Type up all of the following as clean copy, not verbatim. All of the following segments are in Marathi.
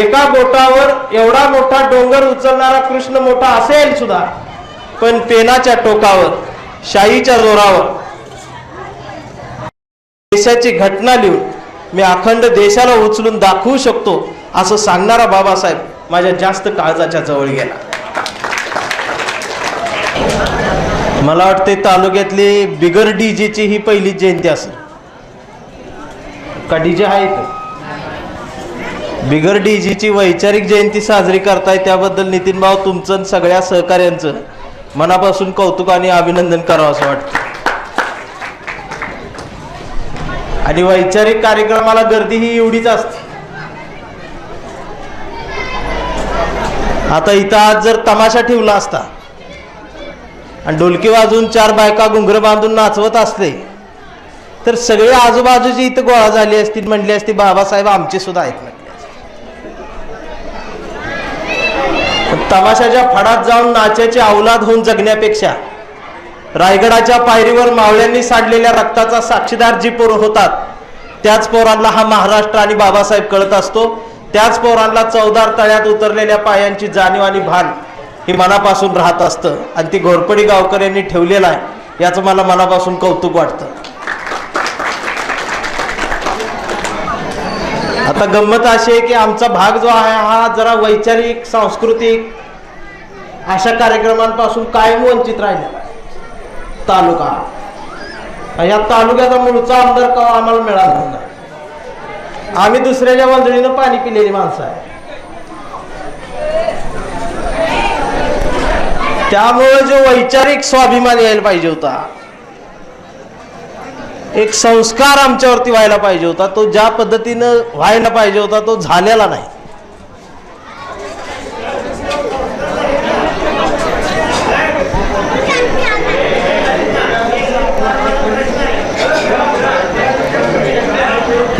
एका बोटावर एवढा मोठा डोंगर उचलणारा कृष्ण मोठा असेल सुद्धा, पण पेनाच्या टोकावर शाईच्या जोरावर देशाची घटना लिहून मी अखंड देशाला उचलून दाखवू शकतो असं सांगणारा बाबासाहेब माझ्या जास्त काळजाच्या जवळ गेला. मला वाटते तालुक्यातली बिगर डीजेची ही पहिली जयंती असेल का? डीजे आहे बिगर डीजेची वैचारिक जयंती साजरी करताय, त्याबद्दल नितीन भाऊ तुमचं सगळ्या सहकार्यांचं मनापासून कौतुक आणि अभिनंदन करावं असं वाटतं. आणि वैचारिक कार्यक्रमाला गर्दी ही एवढीच असते. आता इथं आज जर तमाशा ठेवला असता आणि ढोलकी वाजून 4 बायका घुंगर बांधून नाचवत असले तर सगळे आजूबाजूची इथं गोळा झाली असती, म्हणली असती बाबासाहेब आमचे सुद्धा आहेत म्हटले. तमाशाच्या फडात जाऊन नाचाची अवलाद होऊन जगण्यापेक्षा रायगडाच्या पायरीवर मावळ्यांनी सांडलेल्या रक्ताचा साक्षीदार जी पोरं होतात त्याच पोरांना हा महाराष्ट्र आणि बाबासाहेब कळत असतो. त्याच पोरांना 14 तळ्यात उतरलेल्या पायांची जाणीव आणि भान ही मनापासून राहत असतं. आणि ती घोरपडी गावकऱ्यांनी ठेवलेलं आहे याचं मला मनापासून कौतुक वाटतं. आता गंमत अशी आहे की आमचा भाग जो आहे हा जरा वैचारिक सांस्कृतिक अशा कार्यक्रमांपासून कायम वंचित राहिलेला आहे. तालुका या तालुक्याचा मूळचा आमदार का आम्हाला मिळाला नाही. आम्ही दुसऱ्याच्या वंजळीनं पाणी पिलेली माणसं आहे. त्यामुळे जो वैचारिक स्वाभिमान यायला पाहिजे होता, एक संस्कार आमच्यावरती व्हायला पाहिजे होता, तो ज्या पद्धतीनं व्हायला पाहिजे होता तो झालेला नाही.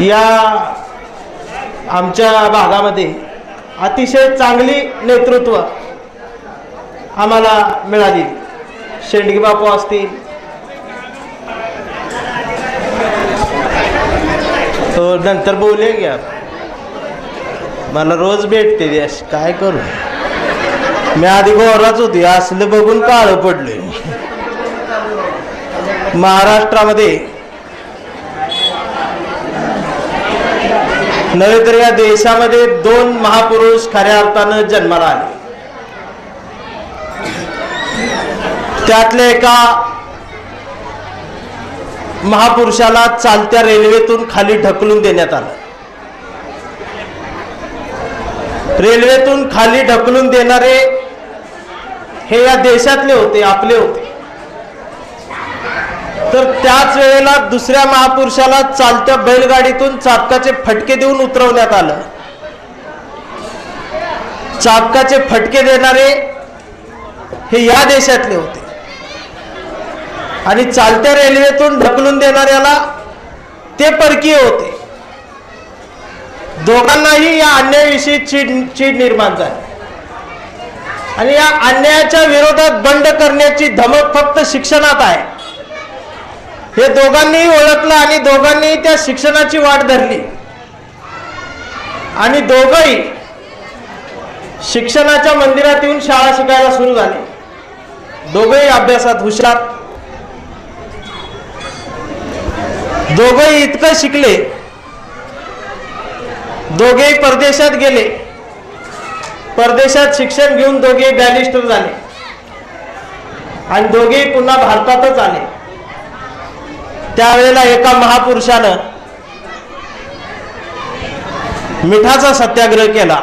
या आमच्या भागामध्ये अतिशय चांगली नेतृत्व आम्हाला मिळाली. शेंडगे बापू असतील, तो नंतर बोलले घ्या, मला रोज भेटते ती अशी, काय करू मी आधी गोराच होती, असलं बघून काळं पडलोय. महाराष्ट्रामध्ये नव्हे तर या देशामध्ये 2 महापुरुष खऱ्या अर्थानं जन्माला आले. त्यातल्या एका महापुरुषाला चालत्या रेल्वेतून खाली ढकलून देण्यात आलं. रेल्वेतून खाली ढकलून देणारे हे या देशातले होते, आपले होते. तर त्याच वेळेला दुसऱ्या महापुरुषाला चालत्या बैलगाडीतून चाबकाचे फटके देऊन उतरवण्यात आलं. चाबकाचे फटके देणारे हे या देशातले होते आणि चालत्या रेल्वेतून ढकलून देणाऱ्याला ते परकीय होते. दोघांनाही या अन्यायाविषयी चीड निर्माण झाली आणि या अन्यायाच्या विरोधात बंड करण्याची धमक फक्त शिक्षणात आहे हे दोघांनीही ओळखलं आणि दोघांनीही त्या शिक्षणाची वाट धरली आणि दोघंही शिक्षणाच्या मंदिरात येऊन शाळा शिकायला सुरू झाले. दोघंही अभ्यासात हुशार, दोघंही इतकं शिकले, दोघेही परदेशात गेले, परदेशात शिक्षण घेऊन दोघेही बॅरिस्टर झाले आणि दोघेही पुन्हा भारतातच आले. त्यावेळेला एका महापुरुषानं मिठाचा सत्याग्रह केला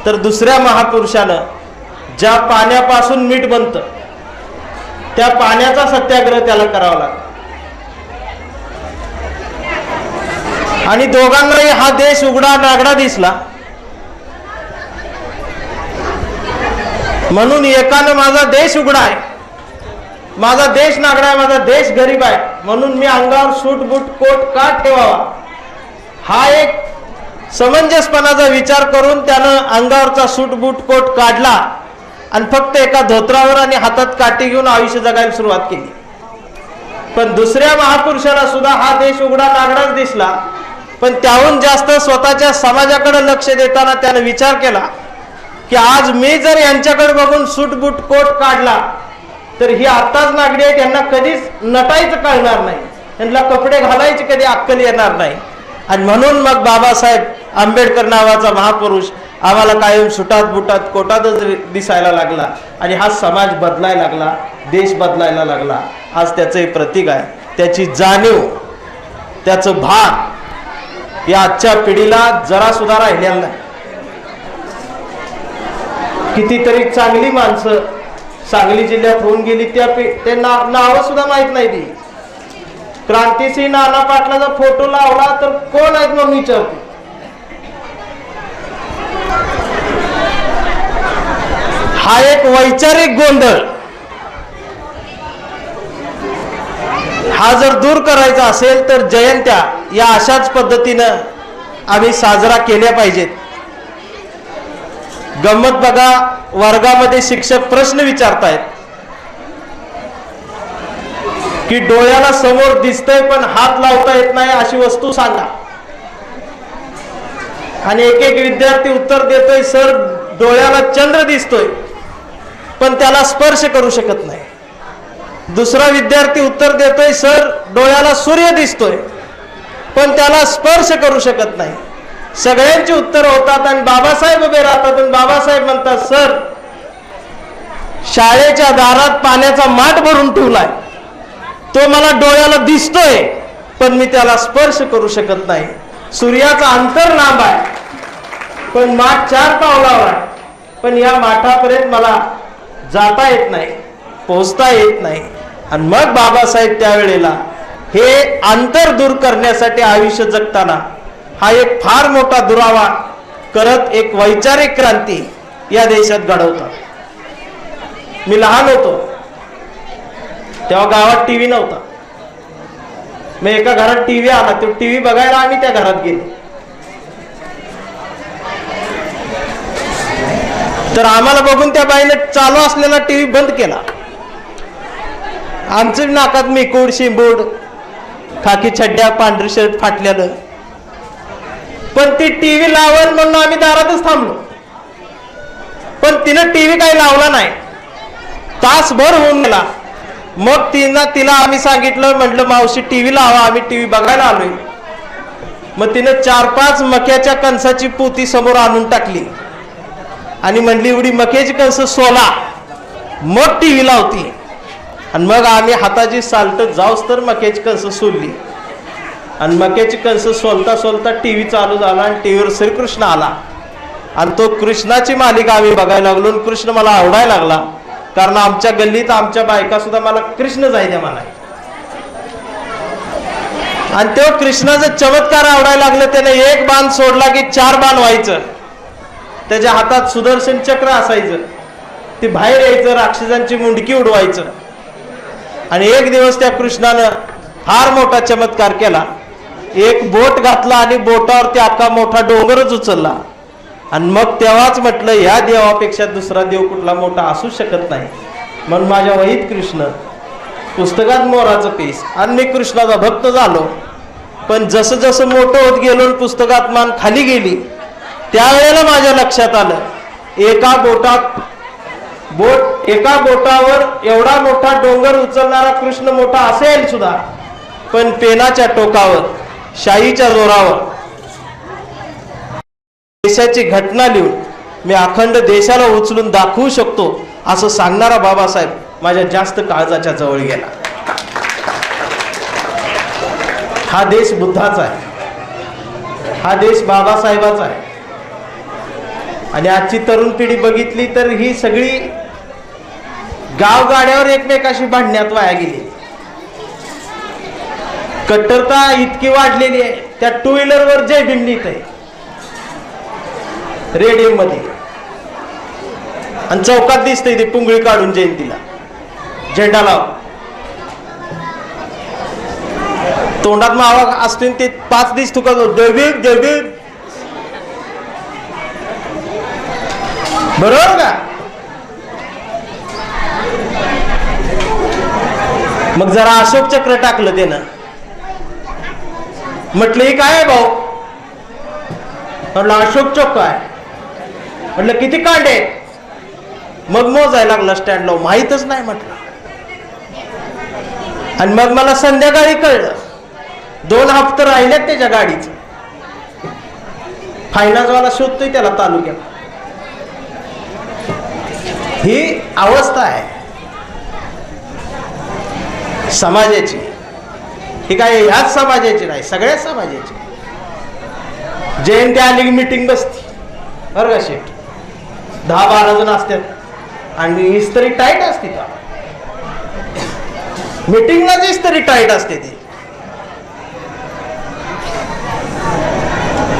तर दुसऱ्या महापुरुषानं ज्या पाण्यापासून मीठ बनतं त्या पाण्याचा सत्याग्रह त्याला करावा लागला. आणि दोघांनाही हा देश उघडा नागडा दिसला. म्हणून एकानं माझा देश उघडा आहे, माझा देश नागडा आहे, माझा देश गरीब आहे, म्हणून मी अंगावर सूट बूट कोट का ठेवावा हा एक समंजसपणाचा विचार करून त्यानं अंगावरचा सूट बूट कोट काढला आणि फक्त एका धोत्रावर आणि हातात काठी घेऊन आयुष्य जगायला सुरुवात केली. पण दुसऱ्या महापुरुषाला सुद्धा हा देश उघडा नागडाच दिसला पण त्याहून जास्त स्वतःच्या समाजाकडे लक्ष देताना त्याने विचार केला की आज मी जर यांच्याकडे बघून सूटबूट कोट काढला तर ही आत्ताच नागडी आहे, त्यांना कधीच नटायचं कळणार नाही, त्यांना कपडे घालायचे कधी अक्कल येणार नाही. आणि म्हणून मग बाबासाहेब आंबेडकर नावाचा महापुरुष आम्हाला कायम सुटात बुटात कोटातच दिसायला लागला आणि हा समाज बदलायला लागला, देश बदलायला लागला. आज त्याचं हे प्रतीक आहे. त्याची जाणीव, त्याचं भान या आजच्या पिढीला जरा सुद्धा राहिलेला नाही. कितीतरी चांगली माणसं सांगली जिल्ह्यात होऊन गेली, ते नावं सुद्धा माहित नाही. ती क्रांतिसिंह नाना पाटलाचा फोटो लावला तर कोण आहेत मग विचारते. हा एक वैचारिक गोंधळ हा जर दूर करायचा असेल तर जयंत्या या अशाच पद्धतीनं आम्ही साजरा केल्या पाहिजेत. गंमत बघा, वर्गामध्ये शिक्षक प्रश्न विचारतायत की डोळ्याला समोर दिसतंय पण हात लावता येत नाही अशी वस्तू सांगा. आणि एक एक विद्यार्थी उत्तर देतोय, सर डोळ्याला चंद्र दिसतोय पण त्याला स्पर्श करू शकत नाही. दुसरा विद्यार्थी उत्तर देतोय, सर डोळ्याला सूर्य दिसतोय पण त्याला स्पर्श करू शकत नाही. सगळ्यांची उत्तर होतात आणि बाबासाहेब उभे राहतात आणि बाबासाहेब म्हणतात, सर शाळेच्या दारात पाण्याचा माठ भरून ठेवलाय, तो मला डोळ्याला दिसतोय पण मी त्याला स्पर्श करू शकत नाही. सूर्याचा अंतर लांब आहे पण माठ 4 पावलावर आहे, पण या माठापर्यंत मला जाता येत नाही, पोहोचता येत नाही. आणि मग बाबासाहेब त्यावेळेला हे अंतर दूर करण्यासाठी आयुष्य जगताना हा एक फार मोठा दुरावा करत एक वैचारिक क्रांती या देशात घडवतात. मी लहान होतो तेव्हा गावात टीव्ही नव्हता. मी एका घरात टीव्ही आला, तो टीव्ही बघायला आम्ही त्या घरात गेलो. तर आम्हाला बघून त्या बाईने चालू असलेला टीव्ही बंद केला. आमचं नाकात मेकूड, शिंबूड, खाकी छड्ड्या, पांढरी शर्ट फाटलेलं, पण ती टीव्ही लावल म्हणून आम्ही दारातच थांबलो. पण तिनं टीव्ही काही लावला नाही. तासभर होऊन गेला. मग तिला आम्ही सांगितलं, म्हटलं मावशी टीव्ही लावा, आम्ही टीव्ही बघायला आलोय. मग तिनं 4-5 मक्याच्या कणसाची पोती समोर आणून टाकली आणि म्हणली एवढी मक्याची कणस सोला मग टीव्ही लावती. आणि मग आम्ही हाताची साल्ट जाऊस तर मक्याची कणस सोलली आणि मक्याची कणस सोलता सोलता टीव्ही चालू झाला आणि टीव्हीवर श्रीकृष्ण आला आणि तो कृष्णाची मालिका आम्ही बघायला लागलो. आणि कृष्ण मला आवडायला लागला, कारण आमच्या गल्लीत आमच्या बायका सुद्धा मला कृष्ण जायद्या म्हणाय. आणि तेव्हा कृष्णाचा चमत्कार आवडायला लागलं. त्याने एक बाण सोडला की 4 बाण व्हायचं. त्याच्या हातात सुदर्शन चक्र असायचं, ते बाहेर यायचं, राक्षसांची मुंडकी उडवायचं. आणि एक दिवस त्या कृष्णानं फार मोठा चमत्कार केला. एक बोट घातला आणि बोटावरती अख्खा मोठा डोंगरच उचलला. आणि मग तेव्हाच म्हटलं, या देवापेक्षा दुसरा देव कुठला मोठा असू शकत नाही. म्हणून माझ्या वहीत कृष्ण, पुस्तकात मोराचं पीस. आणि मी कृष्णाचा भक्त झालो. पण जसं जसं मोठं होत गेलो, पुस्तकात मान खाली गेली, त्यावेळेला माझ्या लक्षात आलं, एका बोटावर एवढा मोठा डोंगर उचलणारा कृष्ण मोठा असेल सुद्धा, पण पेनाच्या टोकावर, शाईच्या जोरावर देशाची घटना लिहून मी अखंड देशाला उचलून दाखवू शकतो असं सांगणारा बाबासाहेब माझ्या जास्त काळजाच्या जवळ गेला. हा देश बुद्धाचा आहे, हा देश बाबासाहेबाचा आहे. आणि आजची तरुण पिढी बघितली तर ही सगळी गावगाड्यावर एकमेकाशी भांडण्यात वाया गेली. कट्टरता इतकी वाढलेली आहे, त्या 2 व्हीलरवर जय भीम लिहित आहे रेडिओ मध्ये, आणि चौकात दिसतंय ते पुंगळी काढून जयंतीला झेंडा लाव. तोंडात मावा असतो ते 5 दिवस तुका जय भीम जय भीम, बरोबर का? मग जरा अशोक चक्र टाकलं त्यानं. म्हटलं हे काय भाऊ, म्हटलं अशोक चौक काय, म्हटलं किती कांडे, मग मोजायला लागला स्टँडला, माहीतच नाही म्हटलं. आणि मग मला संध्याकाळी कळलं 2 हप्ते राहिलेत त्याच्या गाडीचं. फायनान्सवाला शोधतोय त्याला तालुक्यात. ही अवस्था आहे समाजाची. ही काय ह्याच समाजाची नाही, सगळ्याच समाजाची. जयंती आली की मीटिंग बसती बरं का शेठ, 10-12 जण असतात आणि इस्त्री टाईट असते. का मीटिंगलाच इस्त्री टाईट असते ती.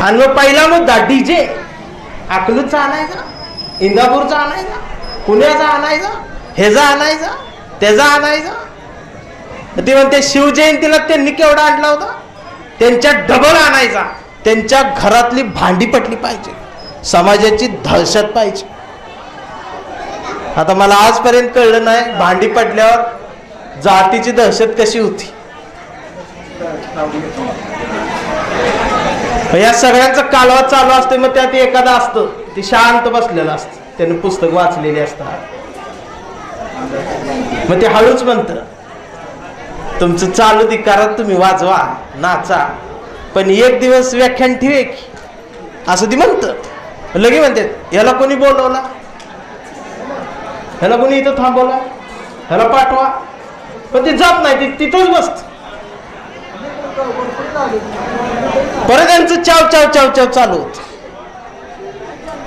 आणि मग पहिला मुद्दा डीजे अकलूजचा आणायचा, इंदापूरचा आणायचा, पुण्याचा आणायचा, ह्याचा आणायचा, त्याचा आणायचा. ते म्हणते शिवजयंतीला त्यांनी केवढा आणला होता, त्यांच्या डबल आणायचा. त्यांच्या घरातली भांडी पटली पाहिजे, समाजाची दहशत पाहिजे. आता मला आजपर्यंत कळलं नाही भांडी पडल्यावर जातीची दहशत कशी होती. या सगळ्यांचा कालवा चालू असते. मग त्यात एखादा असतं ते शांत बसलेलं असतं, त्याने पुस्तक वाचलेले असतात. मग ते हळूच म्हणतं तुमचं चालू धिकारात तुम्ही वाजवा नाचा, पण एक दिवस व्याख्यान ठेवे की, असं ती म्हणतं. लगे म्हणतात याला कोणी बोलवला, ह्याला कोणी इथं थांबवला, ह्याला पाठवा. पण ते जात नाही, तिथंच बसत. परत यांचं चाव चाव चाव चाव चालू होत.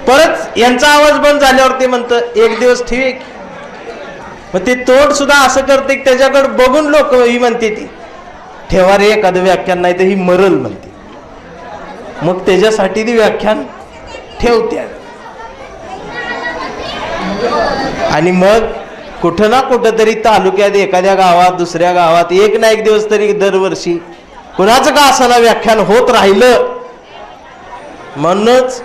परत यांचा आवाज बंद झाल्यावर ते म्हणतं एक दिवस ठेवे की. मग ते तोड सुद्धा असं करते की त्याच्याकडे बघून लोक ही म्हणते ती ठेवा रे एखादं व्याख्यान, नाही तर ही मरल म्हणते. मग त्याच्यासाठी ती व्याख्यान ठेवते. आणि मग कुठं ना कुठं तरी तालुक्यात एखाद्या गावात दुसऱ्या गावात एक ना एक दिवस तरी दरवर्षी कुणाचं का असताना व्याख्यान होत राहिलं. म्हणूनच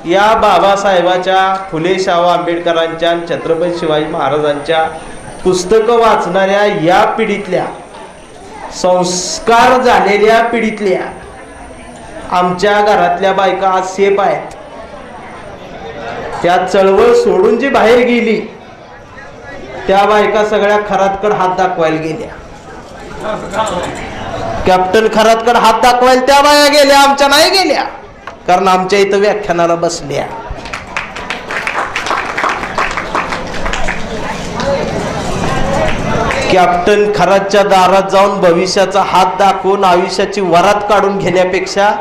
या बाबासाहेबाच्या, फुले शाहू आंबेडकरांच्या, छत्रपती शिवाजी महाराजांच्या पुस्तकं वाचणाऱ्या या पिढीतल्या, संस्कार झालेल्या पिढीतल्या आमच्या घरातल्या बायका आज सेफ आहेत. त्या चळवळ सोडून जी बाहेर गेली त्या बायका सगळ्या खरातकडे हात दाखवायला गेल्या. कॅप्टन खरातकडे हात दाखवायला त्या बाया गेल्या, आमच्या नाही गेल्या, कारण आमच्या इथं व्याख्यानाला बसल्या. कॅप्टन खरातच्या दारात जाऊन भविष्याचा हात दाखवून आयुष्याची वरात काढून घेण्यापेक्षा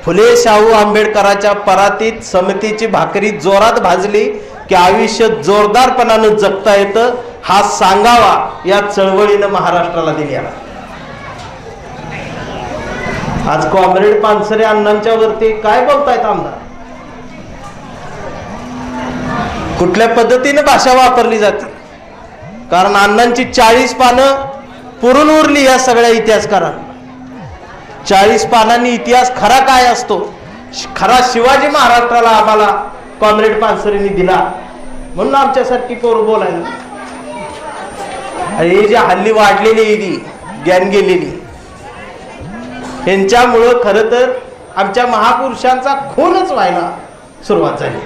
फुले शाहू आंबेडकरांच्या परातीत समतेची भाकरी जोरात भाजली की आयुष्य जोरदारपणानं जगता येतं, हा सांगावा या चळवळीनं महाराष्ट्राला दिल्या. आज कॉम्रेड पानसरे अण्णांच्या वरती काय बोलतायत आमदार, कुठल्या पद्धतीने भाषा वापरली जाते. कारण अण्णांची 40 पानं पुरून उरली या सगळ्या इतिहासकारांना. 40 पानांनी इतिहास खरा काय असतो, खरा शिवाजी महाराष्ट्राला आम्हाला कॉम्रेड पानसरेंनी दिला. म्हणून आमच्यासारखी पोरं बोलायला. हे जे हल्ली वाढलेली ज्ञान गेलेली, यांच्यामुळं खरं तर आमच्या महापुरुषांचा खूनच व्हायला सुरुवात झाली.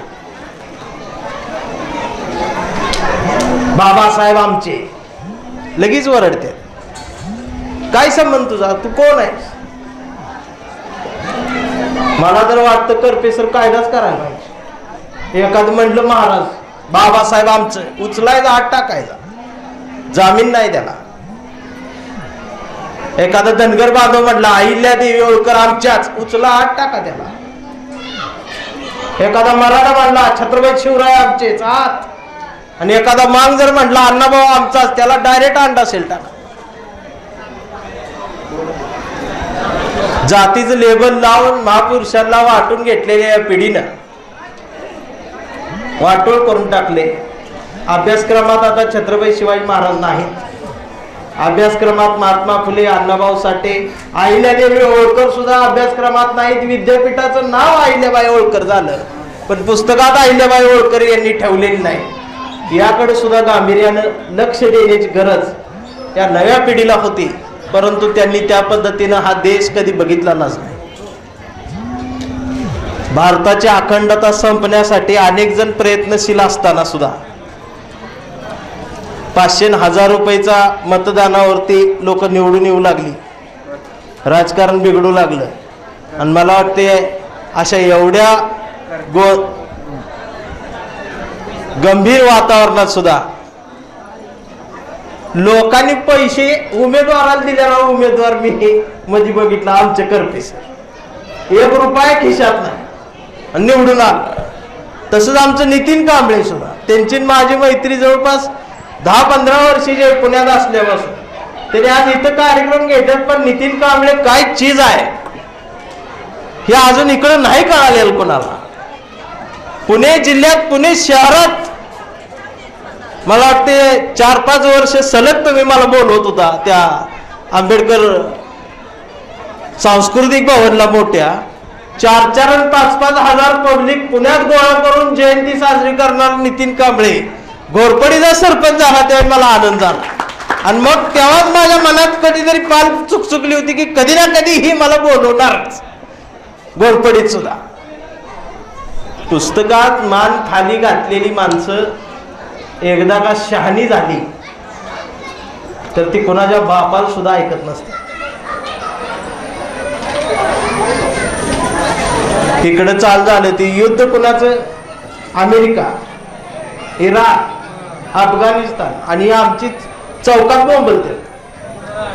बाबासाहेब आमचे लगेच वरडते, काय संबंध तुझा, तू कोण आहेस. मला तर वाटतं करपेसर कायदाच करायला पाहिजे. एखादं म्हटलं महाराज बाबासाहेब आमचं, उचलायचा हात टाकायचा, जामीन नाही त्याला. एखादा धनगर बांधव म्हटला अहिल्या देवी होळकर आमच्याच, उचला हात टाका त्याला. एखादा मराठा म्हणला छत्रपती शिवराय आमचेच आत, आणि एखादा मांग जर म्हटला अण्णाभाऊ आमचाच, त्याला डायरेक्ट अंडा सेल टाका. जातीचं लेबल लावून महापुरुषांना वाटून घेतलेल्या या पिढीनं वाटोळ करून टाकले. अभ्यासक्रमात आता छत्रपती शिवाजी महाराज नाहीत. अभ्यासक्रमात महात्मा फुले, अण्णाभाऊ साठे, अहिल्यादेवी होळकर सुद्धा अभ्यासक्रमात नाहीत. विद्यापीठाचं नाव अहिल्याबाई होळकर झालं, पण पुस्तकात अहिल्याबाई होळकर यांनी ठेवलेली नाही. याकडे सुद्धा गांभीर्यानं लक्ष देण्याची गरज त्या नव्या पिढीला होती, परंतु त्यांनी त्या पद्धतीनं हा देश कधी बघितला नाही. भारताची अखंडता संपण्यासाठी अनेक जण प्रयत्नशील असताना सुद्धा 500 आणि 1000 रुपयाचा मतदानावरती लोक निवडून येऊ लागली, राजकारण बिघडू लागलं. आणि मला वाटते अशा एवढ्या गंभीर वातावरणात सुद्धा लोकांनी पैसे उमेदवाराला दिलेला उमेदवार मी मध्ये बघितला, आमचे करते सर, 1 रुपया खिशात नाही आणि निवडून आलं. तसंच आमचं नितीन कांबळे सुद्धा, त्यांची माझी मैत्री जवळपास 10-15 वर्षाची पुण्यात असल्यापासून तरी आज इथं कार्यक्रम घेतात. पण नितीन कांबळे काय चीज आहे हे अजून इकडं नाही कळालेलं कोणाला. पुणे जिल्ह्यात, पुणे शहरात मला वाटते 4-5 वर्ष सलग तुम्ही मला बोलवत होता त्या आंबेडकर सांस्कृतिक भवनला. मोठ्या 4-4 आणि 5-5 हजार पब्लिक पुण्यात गोळा करून जयंती साजरी करणार नितीन कांबळे घोरपडीचा सरपंच झाला तेव्हा मला आनंद झाला. आणि मग तेव्हाच माझ्या मनात कधीतरी पाल चुकचुकली होती की कधी ना कधी ही मला बोलवणारच घोरपडीत सुद्धा. पुस्तकात मान खाली घातलेली माणसं एकदा का शहाणी झाली तर ती कोणाच्या बापाला सुद्धा ऐकत नसते. तिकडं चाल झालं ते युद्ध कुणाचं, अमेरिका, इराक, अफगाणिस्तान, आणि आमची चौकात बॉम्ब बोलते.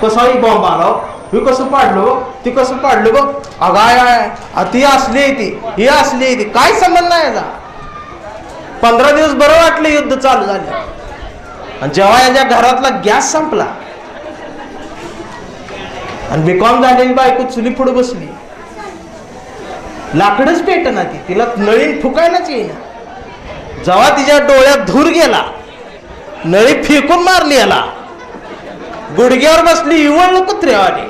कसाही बॉम्ब आला, हे कसं पाडलो, ती कसं पाडलं बघ, अगाय ती असली ती, ही असली ती, काय संबंध नाही याचा. 15 दिवस बरं वाटलं युद्ध चालू झालं. आणि जेव्हा याच्या घरातला गॅस संपला आणि बीकॉम झालेली बायको चुली पुढे बसली, लाकडच पेटना ती, तिला नळीन फुकायलाच येईना. जेव्हा तिच्या डोळ्यात धूर गेला, नळी फेकून मारली याला, गुडघ्यावर बसली इवळलं कुत्र्यावानी,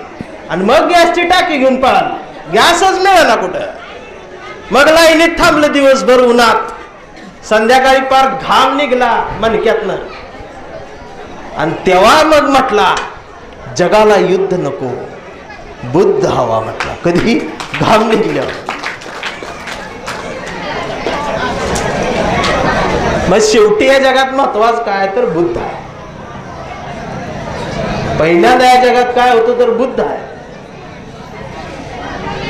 आणि मग गॅसची टाकी घेऊन पळाली. गॅसच मिळाला कुठं. मग लाईनीत थांबलं दिवसभर उन्हात. संध्याकाळी पार घाम निघला मणक्यातनं. आणि तेव्हा मग म्हटला जगाला युद्ध नको, बुद्ध हवा म्हटला. कधी घाम निघल्यावर. मग शेवटी या जगात महत्वाचं काय तर बुद्ध आहे. पहिल्यांदा या जगात काय होतं तर बुद्ध आहे.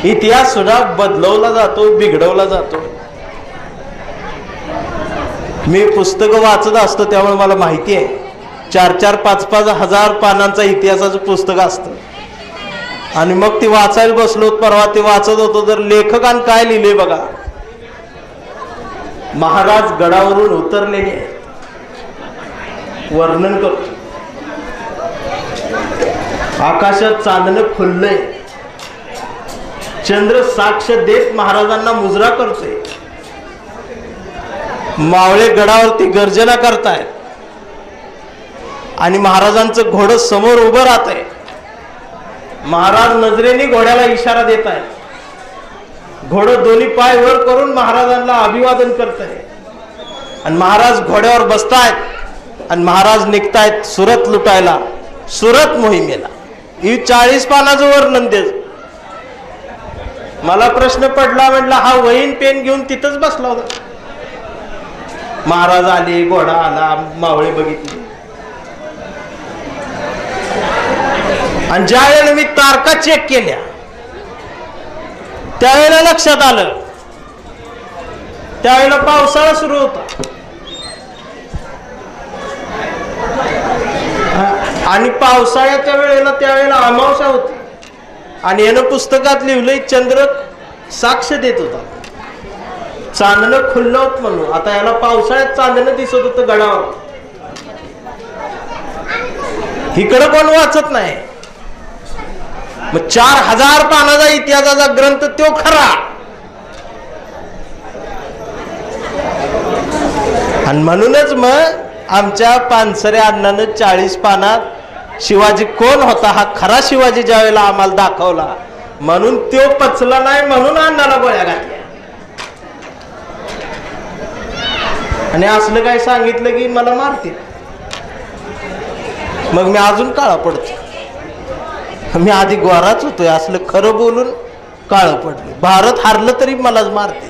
इतिहास सुद्धा बदलवला जातो, बिघडवला जातो. मी पुस्तकं वाचत असतो त्यामुळे मला माहिती आहे. 4-4, 5-5 हजार पानांचा इतिहासाचं पुस्तक असतं. आणि मग ती वाचायला बसलो, परवा ते वाचत होतो तर लेखकान काय लिहिले बघा. महाराज गडावरून उतरलेले आहेत, वर्णन करतो. आकाशात चांदणं खुललंय, चंद्र साक्ष देत महाराजांना मुजरा करतोय. मावळे गडावरती गर्जना करतायत आणि महाराजांचं घोडं समोर उभं राहत आहे. महाराज नजरेने घोड्याला इशारा देत आहेत. घोडं दोन्ही पाय वर करून महाराजांना अभिवादन करत आहे. आणि महाराज घोड्यावर बसतायत आणि महाराज निघतायत सुरत लुटायला, सुरत मोहिमेला. ही 40 पानाचं वर्णन देत. मला प्रश्न पडला, म्हटलं हा वहीन पेन घेऊन तिथंच बसला होता. महाराज आले, घोडा आला, मावळे बघितले. आणि ज्या वेळेला मी तारखा चेक केल्या त्यावेळेला लक्षात आलं, त्यावेळेला पावसाळा सुरू होता. आणि पावसाळ्याच्या वेळेला त्यावेळेला अमावस्या होती. आणि यानं पुस्तकात लिहिलंय चंद्र साक्ष देत होता, चांदणं खुललं होत म्हणून. आता याला पावसाळ्यात चांदणं दिसत होतं गडावर. इकडं कोण वाचत नाही. मग 4000 पानाचा इतिहासाचा ग्रंथ तो खरा. आणि म्हणूनच मग आमच्या पानसरे अण्णानं 40 पानात शिवाजी कोण होता हा खरा शिवाजी ज्या वेळेला आम्हाला दाखवला, म्हणून तो पचला नाही, म्हणून अण्णाला गोळ्या घातल्या. आणि असलं काय सांगितलं की मला मारतील, मग मी अजून काळा पडतो. मी आधी गोराच होतोय, असलं खरं बोलून काळं पडलं. भारत हारलं तरी मलाच मारते.